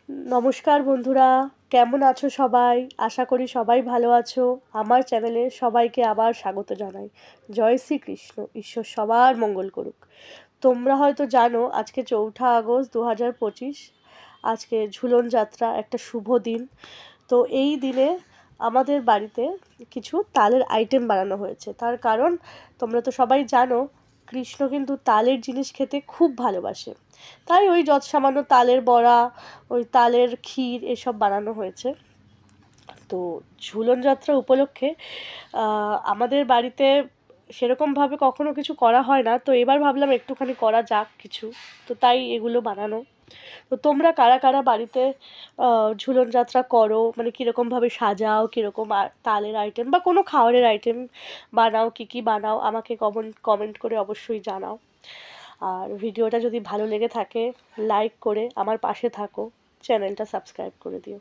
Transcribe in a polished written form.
নমস্কার বন্ধুরা, কেমন আছো সবাই? আশা করি সবাই ভালো আছো। আমার চ্যানেলে সবাইকে আবার স্বাগত জানাই। জয় শ্রীকৃষ্ণ, ঈশ্বর সবার মঙ্গল করুক। তোমরা হয়তো জানো আজকে 4 আগস্ট 2025, আজকে ঝুলন যাত্রা, একটা শুভ দিন। তো এই দিনে আমাদের বাড়িতে কিছু তালের আইটেম বানানো হয়েছে। তার কারণ তোমরা তো সবাই জানো কৃষ্ণ কিন্তু তালের জিনিস খেতে খুব ভালোবাসে। তাই ওই যৎ সামান্য তালের বড়া, ওই তালের ক্ষীর এসব বানানো হয়েছে। তো ঝুলন যাত্রা উপলক্ষে আমাদের বাড়িতে সেরকমভাবে কখনো কিছু করা হয় না, তো এবার ভাবলাম একটুখানি করা যাক কিছু। তো তাই এগুলো বানানো। তো তোমরা কারা কারা বাড়িতে ঝুলন যাত্রা করো, মানে কীরকমভাবে সাজাও, কীরকম তালের আইটেম বা কোনো খাবারের আইটেম বানাও, কী কী বানাও, আমাকে কমেন্ট করে অবশ্যই জানাও। আর ভিডিওটা যদি ভালো লেগে থাকে লাইক করে আমার পাশে থাকো, চ্যানেলটা সাবস্ক্রাইব করে দিও।